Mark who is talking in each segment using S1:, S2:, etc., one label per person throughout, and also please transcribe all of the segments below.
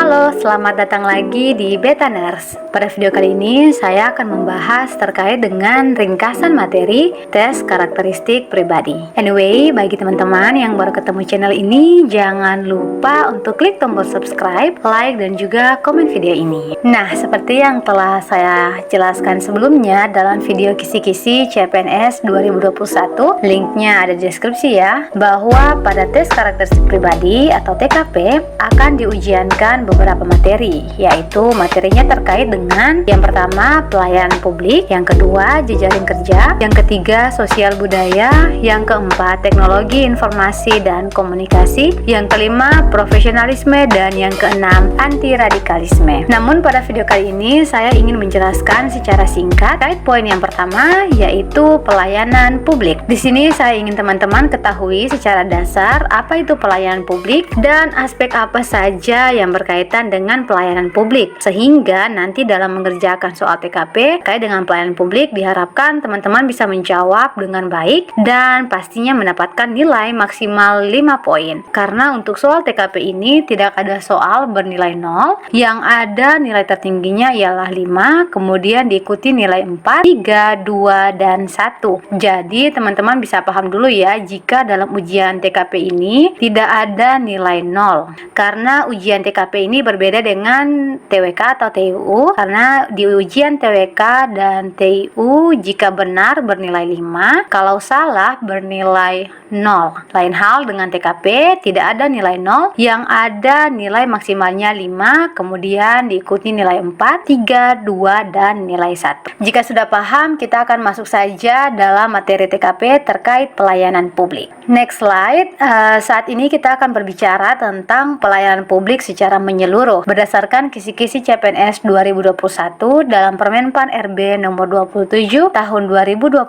S1: Halo, selamat datang lagi di Beta Nurse. Pada video kali ini, saya akan membahas terkait dengan ringkasan materi tes karakteristik pribadi. Anyway, bagi teman-teman yang baru ketemu channel ini, jangan lupa untuk klik tombol subscribe, like, dan juga komen video ini. Nah, seperti yang telah saya jelaskan sebelumnya dalam video kisi-kisi CPNS 2021, linknya ada di deskripsi ya, bahwa pada tes karakteristik pribadi atau TKP akan diujiankan beberapa materi, yaitu materinya terkait dengan yang pertama pelayanan publik, yang kedua jejaring kerja, yang ketiga sosial budaya, yang keempat teknologi informasi dan komunikasi, yang kelima profesionalisme, dan yang keenam anti radikalisme. Namun pada video kali ini saya ingin menjelaskan secara singkat terkait poin yang pertama, yaitu pelayanan publik. Di sini saya ingin teman-teman ketahui secara dasar apa itu pelayanan publik dan aspek apa saja yang berkaitan dengan pelayanan publik, sehingga nanti dalam mengerjakan soal TKP terkait dengan pelayanan publik diharapkan teman-teman bisa menjawab dengan baik dan pastinya mendapatkan nilai maksimal 5 poin. Karena untuk soal TKP ini tidak ada soal bernilai 0, yang ada nilai tertingginya ialah 5, kemudian diikuti nilai 4, 3, 2, dan 1. Jadi teman-teman bisa paham dulu ya, jika dalam ujian TKP ini tidak ada nilai 0. Karena ujian TKP ini berbeda dengan TWK atau TIU, karena di ujian TWK dan TIU jika benar bernilai 5, kalau salah bernilai 0. Lain hal dengan TKP, tidak ada nilai 0, yang ada nilai maksimalnya 5, kemudian diikuti nilai 4, 3, 2, dan nilai 1. Jika sudah paham, kita akan masuk saja dalam materi TKP terkait pelayanan publik. Next slide. Saat ini kita akan berbicara tentang pelayanan publik secara menyeluruh berdasarkan kisi-kisi CPNS 2021 dalam Permenpan RB nomor 27 tahun 2021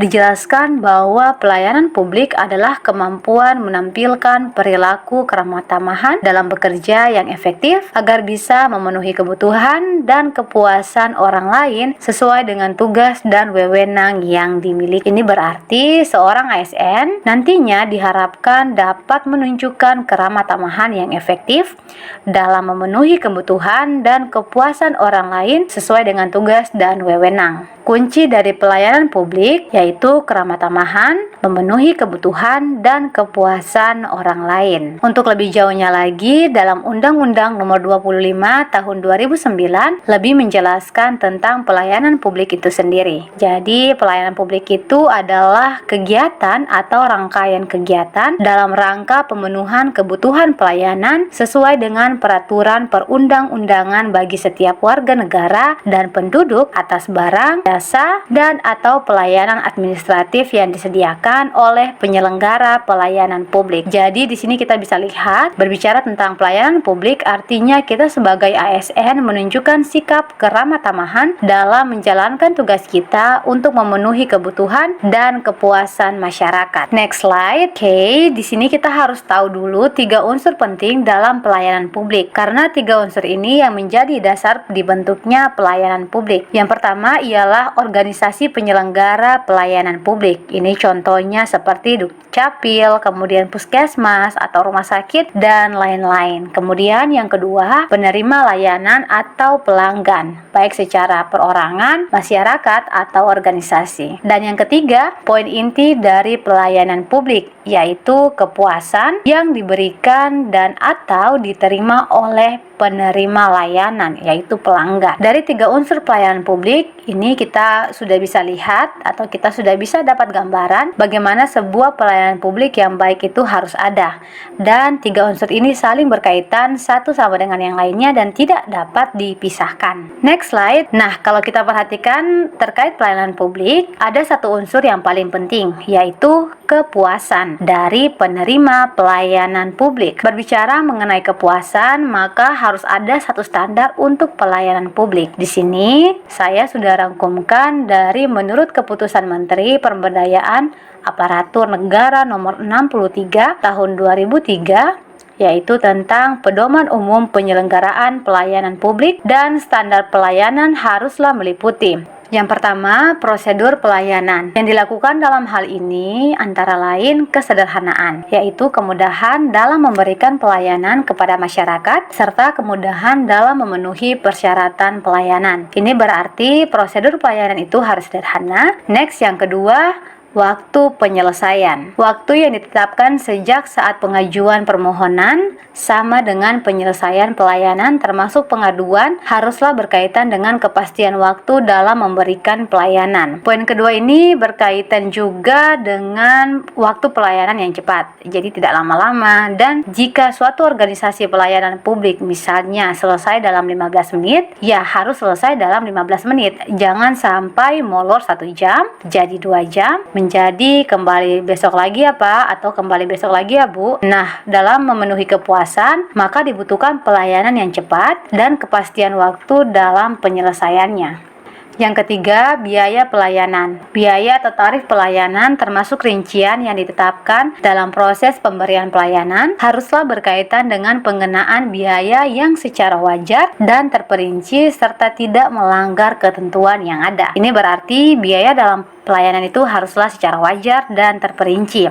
S1: dijelaskan bahwa pelayanan publik adalah kemampuan menampilkan perilaku keramah tamahan dalam bekerja yang efektif agar bisa memenuhi kebutuhan dan kepuasan orang lain sesuai dengan tugas dan wewenang yang dimiliki. Ini berarti seorang ASN nantinya diharapkan dapat menunjukkan keramah tamahan yang efektif dalam memenuhi kebutuhan dan kepuasan orang lain sesuai dengan tugas dan wewenang. Kunci dari pelayanan publik yaitu keramah tamahan, memenuhi kebutuhan dan kepuasan orang lain. Untuk lebih jauhnya lagi, dalam Undang-Undang Nomor 25 Tahun 2009 lebih menjelaskan tentang pelayanan publik itu sendiri. Jadi, pelayanan publik itu adalah kegiatan atau rangkaian kegiatan dalam rangka pemenuhan kebutuhan pelayanan sesuai dengan peraturan perundang-undangan bagi setiap warga negara dan penduduk atas barang, jasa, dan atau pelayanan administratif yang disediakan oleh penyelenggara pelayanan publik. Jadi di sini kita bisa lihat berbicara tentang pelayanan publik artinya kita sebagai ASN menunjukkan sikap keramah tamahan dalam menjalankan tugas kita untuk memenuhi kebutuhan dan kepuasan masyarakat. Next slide. Oke, di sini kita harus tahu dulu 3 unsur penting dalam pelayanan publik karena 3 unsur ini yang menjadi dasar dibentuknya pelayanan publik. Yang pertama ialah organisasi penyelenggara pelayanan publik. Ini contohnya seperti Dukcapil, kemudian puskesmas atau rumah sakit dan lain-lain. Kemudian yang kedua, penerima layanan atau pelanggan, baik secara perorangan, masyarakat atau organisasi. Dan yang ketiga, poin inti dari pelayanan publik yaitu kepuasan yang diberikan dan atau diterima oleh penerima layanan yaitu pelanggan. Dari 3 unsur pelayanan publik ini kita sudah bisa lihat atau kita sudah bisa dapat gambaran bagaimana sebuah pelayanan publik yang baik itu harus ada. Dan 3 unsur ini saling berkaitan satu sama dengan yang lainnya dan tidak dapat dipisahkan. Next slide. Nah, kalau kita perhatikan terkait pelayanan publik, ada satu unsur yang paling penting yaitu kepuasan dari penerima pelayanan publik. Berbicara mengenai kepuasan, maka harus ada satu standar untuk pelayanan publik. Di sini saya sudah rangkumkan dari menurut keputusan Menteri Pemberdayaan Aparatur Negara nomor 63 tahun 2003 yaitu tentang pedoman umum penyelenggaraan pelayanan publik dan standar pelayanan haruslah meliputi Yang pertama, prosedur pelayanan. Yang dilakukan dalam hal ini antara lain kesederhanaan, yaitu kemudahan dalam memberikan pelayanan kepada masyarakat, serta kemudahan dalam memenuhi persyaratan pelayanan. Ini berarti prosedur pelayanan itu harus sederhana. Next, yang kedua, waktu penyelesaian. Waktu yang ditetapkan sejak saat pengajuan permohonan sama dengan penyelesaian pelayanan termasuk pengaduan haruslah berkaitan dengan kepastian waktu dalam memberikan pelayanan. Poin kedua ini berkaitan juga dengan waktu pelayanan yang cepat. Jadi tidak lama-lama, dan jika suatu organisasi pelayanan publik misalnya selesai dalam 15 menit, ya harus selesai dalam 15 menit. Jangan sampai molor 1 jam jadi 2 jam, menjadi kembali besok lagi ya Pak, atau kembali besok lagi ya Bu. Nah, dalam memenuhi kepuasan, maka dibutuhkan pelayanan yang cepat dan kepastian waktu dalam penyelesaiannya. Yang ketiga, biaya pelayanan. Biaya atau tarif pelayanan termasuk rincian yang ditetapkan dalam proses pemberian pelayanan haruslah berkaitan dengan pengenaan biaya yang secara wajar dan terperinci serta tidak melanggar ketentuan yang ada. Ini berarti biaya dalam pelayanan itu haruslah secara wajar dan terperinci.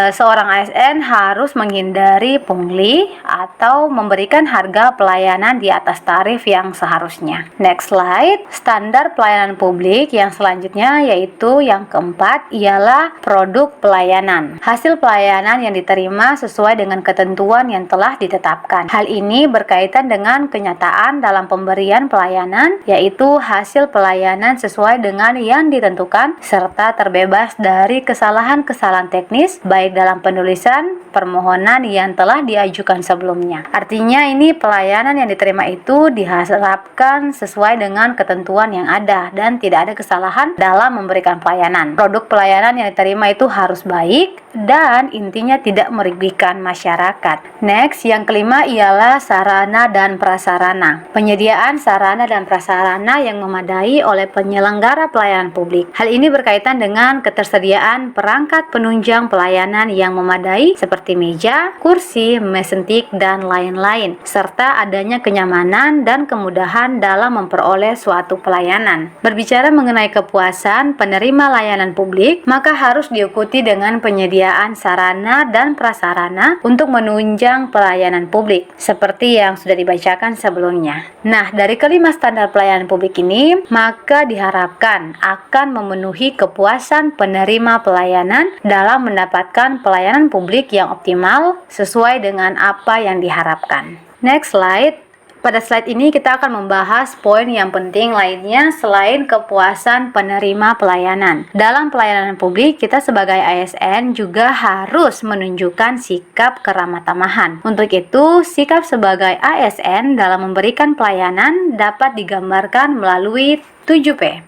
S1: Seorang ASN harus menghindari pungli atau memberikan harga pelayanan di atas tarif yang seharusnya. Next slide, standar pelayanan publik yang selanjutnya yaitu yang keempat ialah produk pelayanan. Hasil pelayanan yang diterima sesuai dengan ketentuan yang telah ditetapkan. Hal ini berkaitan dengan kenyataan dalam pemberian pelayanan, yaitu hasil pelayanan sesuai dengan yang ditentukan serta terbebas dari kesalahan-kesalahan teknis baik dalam penulisan permohonan yang telah diajukan sebelumnya. Artinya ini pelayanan yang diterima itu diharapkan sesuai dengan ketentuan yang ada dan tidak ada kesalahan dalam memberikan pelayanan. Produk pelayanan yang diterima itu harus baik dan intinya tidak merugikan masyarakat. Next, yang kelima ialah sarana dan prasarana. Penyediaan sarana dan prasarana yang memadai oleh penyelenggara pelayanan publik. Hal ini berkaitan dengan ketersediaan perangkat penunjang pelayanan yang memadai seperti meja, kursi, mesin tik, dan lain-lain, serta adanya kenyamanan dan kemudahan dalam memperoleh suatu pelayanan. Berbicara mengenai kepuasan penerima layanan publik, maka harus diikuti dengan penyediaan sarana dan prasarana untuk menunjang pelayanan publik, seperti yang sudah dibacakan sebelumnya. Nah, dari kelima standar pelayanan publik ini, maka diharapkan akan memenuhi kepuasan penerima pelayanan dalam mendapatkan pelayanan publik yang optimal sesuai dengan apa yang diharapkan. Next slide. Pada slide ini kita akan membahas poin yang penting lainnya selain kepuasan penerima pelayanan. Dalam pelayanan publik, kita sebagai ASN juga harus menunjukkan sikap keramah tamahan. Untuk itu, sikap sebagai ASN dalam memberikan pelayanan dapat digambarkan melalui 7P.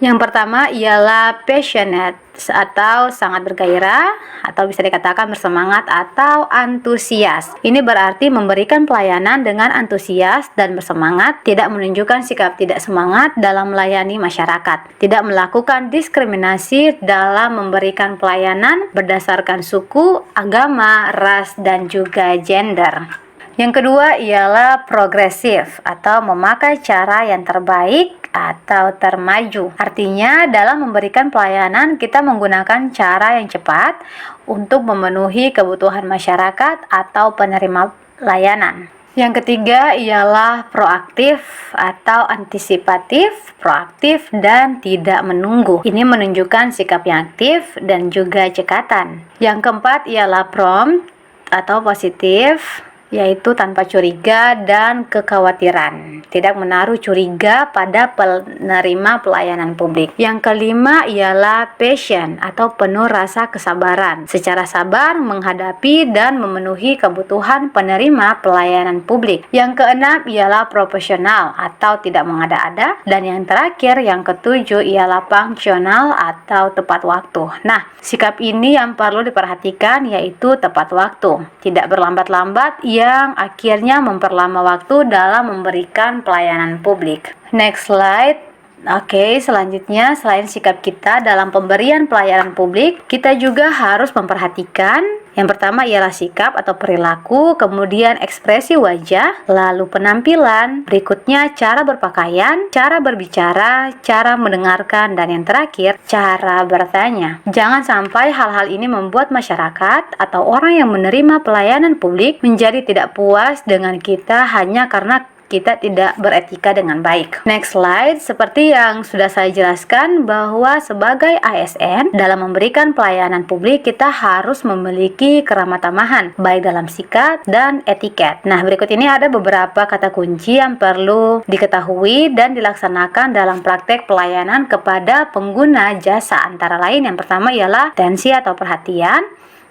S1: Yang pertama ialah passionate atau sangat bergairah, atau bisa dikatakan bersemangat atau antusias. Ini berarti memberikan pelayanan dengan antusias dan bersemangat, tidak menunjukkan sikap tidak semangat dalam melayani masyarakat, tidak melakukan diskriminasi dalam memberikan pelayanan berdasarkan suku, agama, ras, dan juga gender. Yang kedua ialah progresif atau memakai cara yang terbaik atau termaju. Artinya dalam memberikan pelayanan kita menggunakan cara yang cepat untuk memenuhi kebutuhan masyarakat atau penerima layanan. Yang ketiga ialah proaktif atau antisipatif, proaktif dan tidak menunggu. Ini menunjukkan sikap yang aktif dan juga cekatan. Yang keempat ialah prompt atau positif, yaitu tanpa curiga dan kekhawatiran, tidak menaruh curiga pada penerima pelayanan publik. Yang kelima ialah patient atau penuh rasa kesabaran, secara sabar menghadapi dan memenuhi kebutuhan penerima pelayanan publik. Yang keenam ialah profesional atau tidak mengada-ada, dan yang terakhir yang ketujuh ialah fungsional atau tepat waktu. Nah, sikap ini yang perlu diperhatikan yaitu tepat waktu, tidak berlambat-lambat yang akhirnya memperlama waktu dalam memberikan pelayanan publik. Next slide. Oke, selanjutnya selain sikap kita dalam pemberian pelayanan publik, kita juga harus memperhatikan yang pertama ialah sikap atau perilaku, kemudian ekspresi wajah, lalu penampilan, berikutnya cara berpakaian, cara berbicara, cara mendengarkan, dan yang terakhir, cara bertanya. Jangan sampai hal-hal ini membuat masyarakat atau orang yang menerima pelayanan publik menjadi tidak puas dengan kita hanya karena kita tidak beretika dengan baik. Next slide, seperti yang sudah saya jelaskan bahwa sebagai ASN dalam memberikan pelayanan publik kita harus memiliki keramah tamahan baik dalam sikap dan etiket. Nah, berikut ini ada beberapa kata kunci yang perlu diketahui dan dilaksanakan dalam praktek pelayanan kepada pengguna jasa, antara lain yang pertama ialah atensi atau perhatian,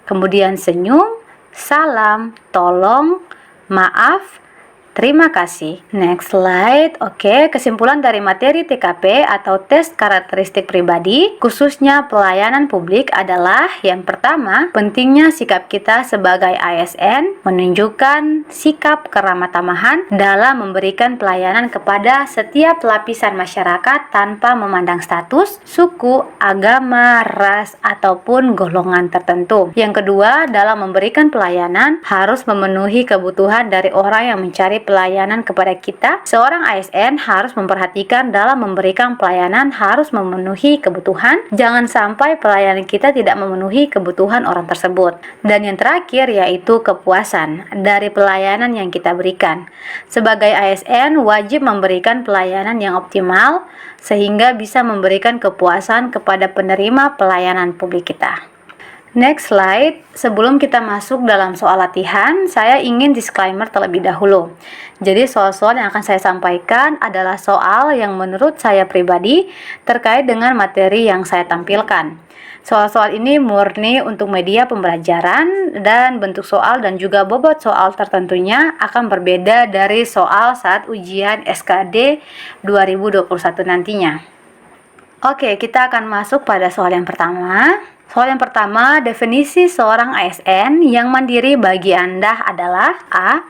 S1: kemudian senyum, salam, tolong, maaf, terima kasih. Next slide. Oke, kesimpulan dari materi TKP atau tes karakteristik pribadi, khususnya pelayanan publik adalah yang pertama, pentingnya sikap kita sebagai ASN menunjukkan sikap keramah tamahan dalam memberikan pelayanan kepada setiap lapisan masyarakat tanpa memandang status, suku, agama, ras, ataupun golongan tertentu. Yang kedua, dalam memberikan pelayanan harus memenuhi kebutuhan dari orang yang mencari pelayanan kepada kita. Seorang ASN harus memperhatikan dalam memberikan pelayanan harus memenuhi kebutuhan. Jangan sampai pelayanan kita tidak memenuhi kebutuhan orang tersebut. Dan yang terakhir yaitu kepuasan dari pelayanan yang kita berikan. Sebagai ASN wajib memberikan pelayanan yang optimal sehingga bisa memberikan kepuasan kepada penerima pelayanan publik kita. Next slide, sebelum kita masuk dalam soal latihan, saya ingin disclaimer terlebih dahulu. Jadi soal-soal yang akan saya sampaikan adalah soal yang menurut saya pribadi terkait dengan materi yang saya tampilkan. Soal-soal ini murni untuk media pembelajaran dan bentuk soal dan juga bobot soal tertentunya akan berbeda dari soal saat ujian SKD 2021 nantinya. Oke, kita akan masuk pada soal yang pertama. Soal yang pertama, definisi seorang ASN yang mandiri bagi Anda adalah A.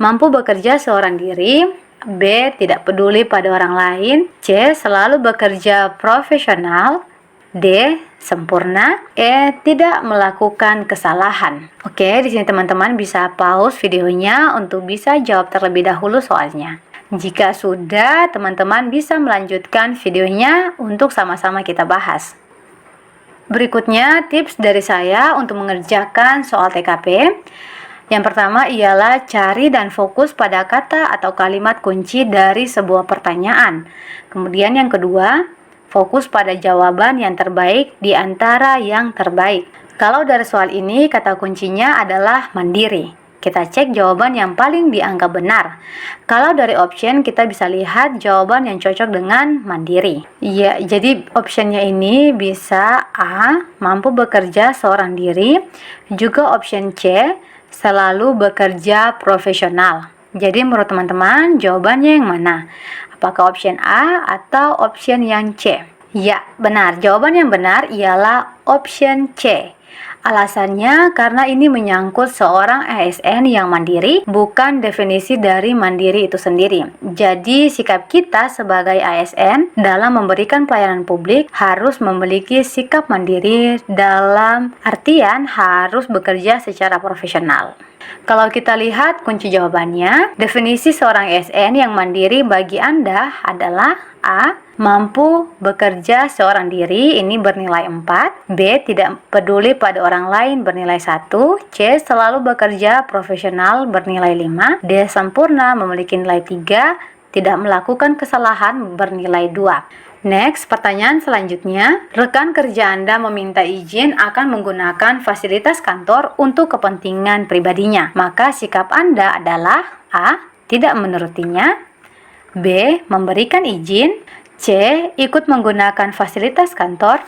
S1: Mampu bekerja seorang diri, B. Tidak peduli pada orang lain, C. Selalu bekerja profesional, D. Sempurna, E. Tidak melakukan kesalahan. Oke, di sini teman-teman bisa pause videonya untuk bisa jawab terlebih dahulu soalnya. Jika sudah, teman-teman bisa melanjutkan videonya untuk sama-sama kita bahas. Berikutnya tips dari saya untuk mengerjakan soal TKP. Yang pertama ialah cari dan fokus pada kata atau kalimat kunci dari sebuah pertanyaan. Kemudian yang kedua, fokus pada jawaban yang terbaik di antara yang terbaik. Kalau dari soal ini kata kuncinya adalah mandiri. Kita cek jawaban yang paling dianggap benar. Kalau dari option kita bisa lihat jawaban yang cocok dengan mandiri. Ya, jadi optionnya ini bisa A. Mampu bekerja seorang diri. Juga option C. Selalu bekerja profesional. Jadi menurut teman-teman jawabannya yang mana? Apakah option A atau option yang C? Ya, benar. Jawaban yang benar ialah option C. Alasannya karena ini menyangkut seorang ASN yang mandiri, bukan definisi dari mandiri itu sendiri. Jadi sikap kita sebagai ASN dalam memberikan pelayanan publik harus memiliki sikap mandiri dalam artian harus bekerja secara profesional. Kalau kita lihat kunci jawabannya, definisi seorang ASN yang mandiri bagi Anda adalah A. Mampu bekerja seorang diri, ini bernilai 4. B. Tidak peduli pada orang lain, bernilai 1. C. Selalu bekerja profesional, bernilai 5. D. Sempurna, memiliki nilai 3. Tidak melakukan kesalahan, bernilai 2. Next, pertanyaan selanjutnya, rekan kerja Anda meminta izin akan menggunakan fasilitas kantor untuk kepentingan pribadinya. Maka sikap Anda adalah A. Tidak menurutinya, B. Memberikan izin, C. Ikut menggunakan fasilitas kantor,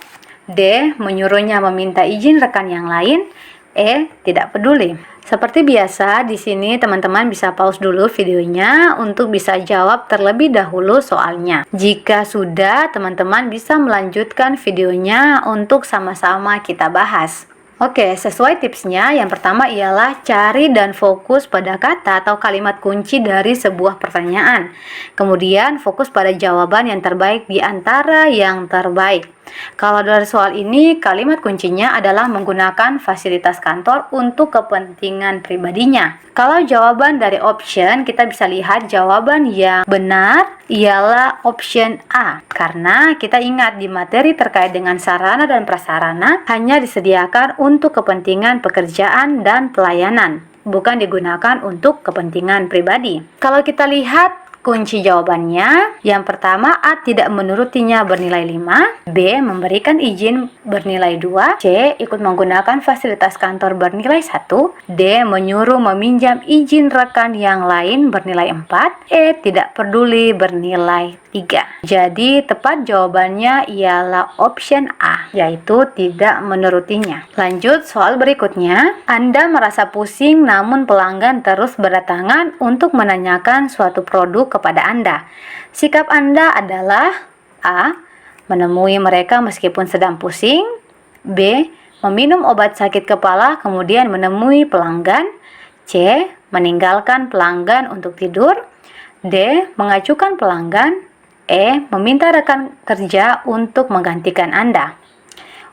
S1: D. Menyuruhnya meminta izin rekan yang lain, E. Tidak peduli. Seperti biasa, di sini teman-teman bisa pause dulu videonya untuk bisa jawab terlebih dahulu soalnya. Jika sudah, teman-teman bisa melanjutkan videonya untuk sama-sama kita bahas. Oke, sesuai tipsnya, yang pertama ialah cari dan fokus pada kata atau kalimat kunci dari sebuah pertanyaan. Kemudian fokus pada jawaban yang terbaik di antara yang terbaik. Kalau dari soal ini, kalimat kuncinya adalah menggunakan fasilitas kantor untuk kepentingan pribadinya. Kalau jawaban dari option, kita bisa lihat jawaban yang benar ialah option A. Karena kita ingat di materi terkait dengan sarana dan prasarana hanya disediakan untuk kepentingan pekerjaan dan pelayanan, bukan digunakan untuk kepentingan pribadi. Kalau kita lihat kunci jawabannya, yang pertama A tidak menurutinya bernilai 5, B memberikan izin bernilai 2, C ikut menggunakan fasilitas kantor bernilai 1, D menyuruh meminjam izin rekan yang lain bernilai 4, E tidak peduli bernilai 3. Jadi tepat jawabannya ialah option A, yaitu tidak menurutinya. Lanjut soal berikutnya. Anda merasa pusing namun pelanggan terus berdatangan untuk menanyakan suatu produk kepada Anda. Sikap Anda adalah A. Menemui mereka meskipun sedang pusing, B. Meminum obat sakit kepala kemudian menemui pelanggan, C. Meninggalkan pelanggan untuk tidur, D. Mengacukan pelanggan, E. Meminta rekan kerja untuk menggantikan Anda.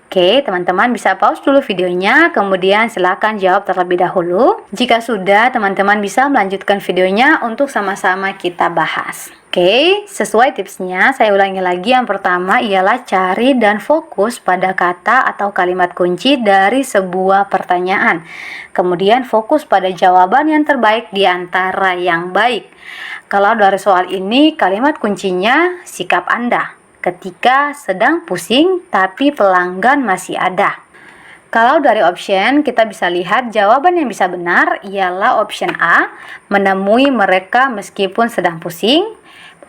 S1: Oke, teman-teman bisa pause dulu videonya, kemudian silakan jawab terlebih dahulu. Jika sudah, teman-teman bisa melanjutkan videonya untuk sama-sama kita bahas. Oke, sesuai tipsnya, saya ulangi lagi. Yang pertama ialah cari dan fokus pada kata atau kalimat kunci dari sebuah pertanyaan. Kemudian fokus pada jawaban yang terbaik di antara yang baik. Kalau dari soal ini, kalimat kuncinya sikap Anda ketika sedang pusing tapi pelanggan masih ada. Kalau dari option, kita bisa lihat jawaban yang bisa benar ialah option A, menemui mereka meskipun sedang pusing.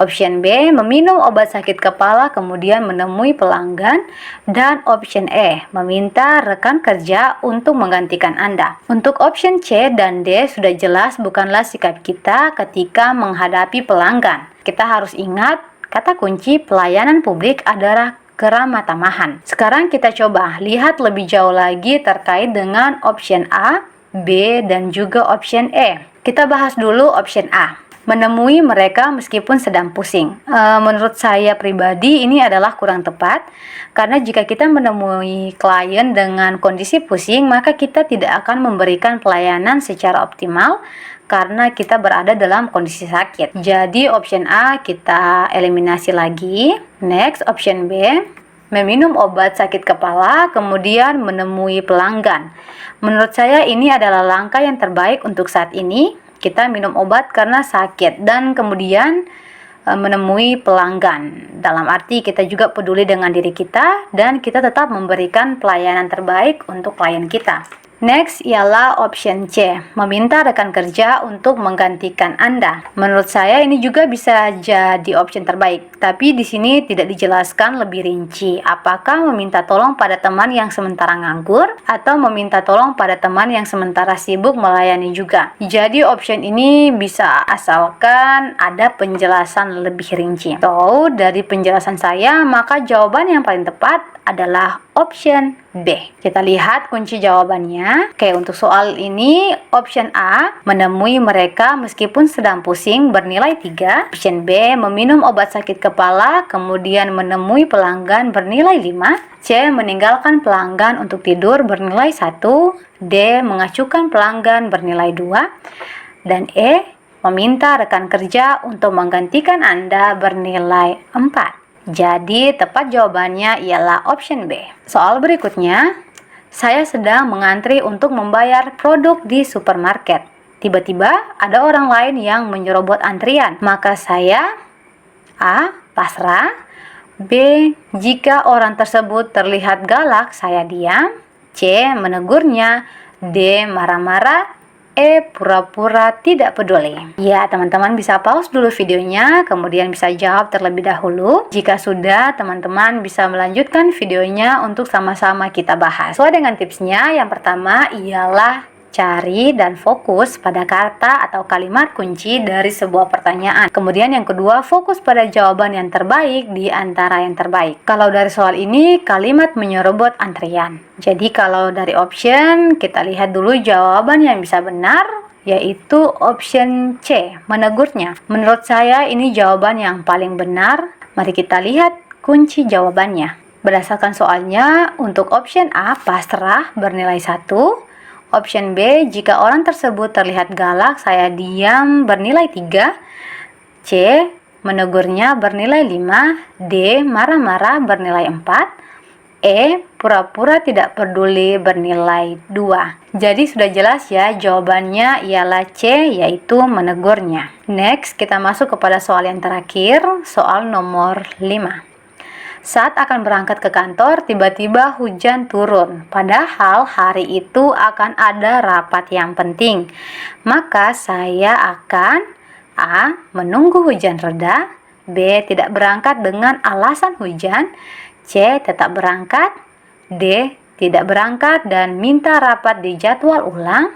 S1: Option B, meminum obat sakit kepala kemudian menemui pelanggan. Dan option E, meminta rekan kerja untuk menggantikan Anda. Untuk option C dan D sudah jelas bukanlah sikap kita ketika menghadapi pelanggan. Kita harus ingat, kata kunci pelayanan publik adalah keramah tamahan. Sekarang kita coba lihat lebih jauh lagi terkait dengan option A, B, dan juga option E. Kita bahas dulu option A. Menemui mereka meskipun sedang pusing. Menurut saya pribadi ini adalah kurang tepat, karena jika kita menemui klien dengan kondisi pusing, maka kita tidak akan memberikan pelayanan secara optimal karena kita berada dalam kondisi sakit. Jadi option A kita eliminasi lagi. Next, option B, meminum obat sakit kepala kemudian menemui pelanggan. Menurut saya ini adalah langkah yang terbaik untuk saat ini. Kita minum obat karena sakit dan kemudian menemui pelanggan. Dalam arti kita juga peduli dengan diri kita dan kita tetap memberikan pelayanan terbaik untuk klien kita. Next ialah option C, meminta rekan kerja untuk menggantikan Anda. Menurut saya ini juga bisa jadi option terbaik, tapi di sini tidak dijelaskan lebih rinci apakah meminta tolong pada teman yang sementara nganggur atau meminta tolong pada teman yang sementara sibuk melayani juga. Jadi option ini bisa asalkan ada penjelasan lebih rinci. So, dari penjelasan saya, maka jawaban yang paling tepat adalah option B. Kita lihat kunci jawabannya. Oke, untuk soal ini option A, menemui mereka meskipun sedang pusing bernilai 3. Option B, meminum obat sakit kepala kemudian menemui pelanggan bernilai 5. C, meninggalkan pelanggan untuk tidur bernilai 1. D, mengacukan pelanggan bernilai 2. Dan E, meminta rekan kerja untuk menggantikan Anda bernilai 4. Jadi tepat jawabannya ialah option B. Soal berikutnya, saya sedang mengantri untuk membayar produk di supermarket. Tiba-tiba ada orang lain yang menyerobot antrian. Maka saya A. pasrah, B. jika orang tersebut terlihat galak, saya diam, C. menegurnya, D. marah-marah, E. pura-pura tidak peduli. Ya, teman-teman bisa pause dulu videonya, kemudian bisa jawab terlebih dahulu. Jika sudah, teman-teman bisa melanjutkan videonya untuk sama-sama kita bahas. Sesuai dengan tipsnya, yang pertama ialah cari dan fokus pada kata atau kalimat kunci dari sebuah pertanyaan. Kemudian yang kedua, fokus pada jawaban yang terbaik di antara yang terbaik. Kalau dari soal ini, kalimat menyerobot antrian. Jadi kalau dari option, kita lihat dulu jawaban yang bisa benar, yaitu option C, menegurnya. Menurut saya ini jawaban yang paling benar. Mari kita lihat kunci jawabannya. Berdasarkan soalnya, untuk option A, pasrah bernilai 1. Option B, jika orang tersebut terlihat galak, saya diam bernilai 3. C, menegurnya bernilai 5. D, marah-marah bernilai 4. E, pura-pura tidak peduli bernilai 2. Jadi sudah jelas ya, jawabannya ialah C, yaitu menegurnya. Next, kita masuk kepada soal yang terakhir, soal nomor 5. Saat akan berangkat ke kantor, tiba-tiba hujan turun. Padahal hari itu akan ada rapat yang penting. Maka saya akan A. menunggu hujan reda. B. tidak berangkat dengan alasan hujan. C. tetap berangkat. D. tidak berangkat dan minta rapat dijadwal ulang.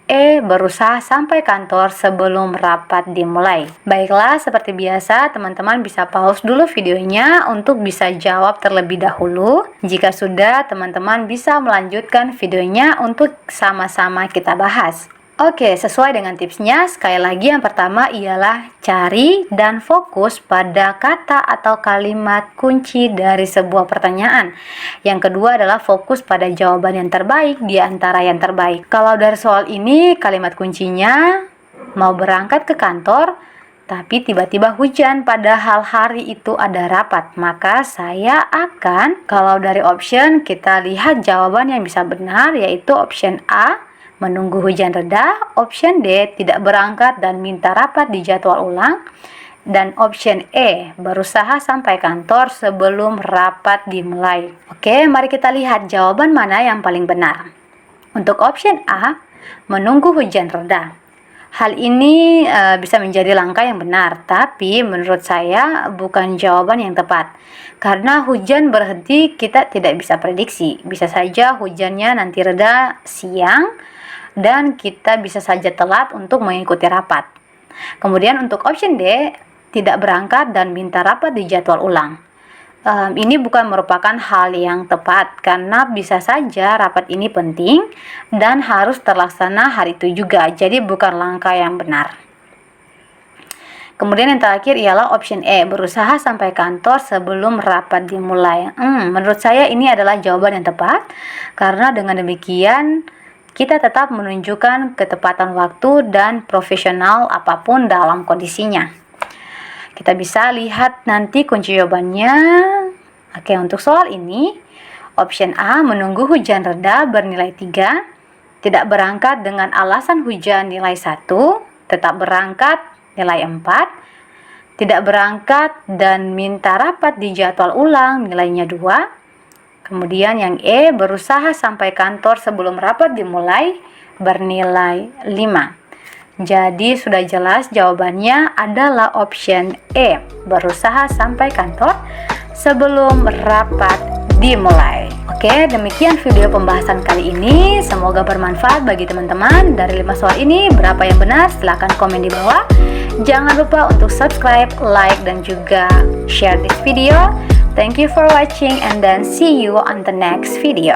S1: E. berusaha sampai kantor sebelum rapat dimulai. Baiklah, seperti biasa teman-teman bisa pause dulu videonya untuk bisa jawab terlebih dahulu. Jika sudah, teman-teman bisa melanjutkan videonya untuk sama-sama kita bahas. Oke, sesuai dengan tipsnya, sekali lagi yang pertama ialah cari dan fokus pada kata atau kalimat kunci dari sebuah pertanyaan. Yang kedua adalah fokus pada jawaban yang terbaik di antara yang terbaik. Kalau dari soal ini, kalimat kuncinya mau berangkat ke kantor, tapi tiba-tiba hujan padahal hari itu ada rapat. Maka saya akan, kalau dari option kita lihat jawaban yang bisa benar, yaitu option A, menunggu hujan reda. Option D, tidak berangkat dan minta rapat di jadwal ulang. Dan option E, berusaha sampai kantor sebelum rapat dimulai. Oke, mari kita lihat jawaban mana yang paling benar. Untuk option A, menunggu hujan reda. Hal ini bisa menjadi langkah yang benar, tapi menurut saya bukan jawaban yang tepat. Karena hujan berhenti kita tidak bisa prediksi. Bisa saja hujannya nanti reda siang, dan kita bisa saja telat untuk mengikuti rapat. Kemudian untuk option D, tidak berangkat dan minta rapat di jadwal ulang. Ini bukan merupakan hal yang tepat karena bisa saja rapat ini penting dan harus terlaksana hari itu juga. Jadi bukan langkah yang benar. Kemudian yang terakhir ialah option E, berusaha sampai kantor sebelum rapat dimulai. Menurut saya ini adalah jawaban yang tepat karena dengan demikian kita tetap menunjukkan ketepatan waktu dan profesional apapun dalam kondisinya. Kita bisa lihat nanti kunci jawabannya. Oke, untuk soal ini, option A, menunggu hujan reda bernilai 3, tidak berangkat dengan alasan hujan nilai 1, tetap berangkat nilai 4, tidak berangkat dan minta rapat di jadwal ulang nilainya 2. Kemudian yang E, berusaha sampai kantor sebelum rapat dimulai bernilai 5. Jadi sudah jelas jawabannya adalah option E, berusaha sampai kantor sebelum rapat dimulai. Oke, demikian video pembahasan kali ini. Semoga bermanfaat bagi teman-teman. Dari 5 soal ini, berapa yang benar? Silahkan komen di bawah. Jangan lupa untuk subscribe, like, dan juga share this video. Thank you for watching and then see you on the next video.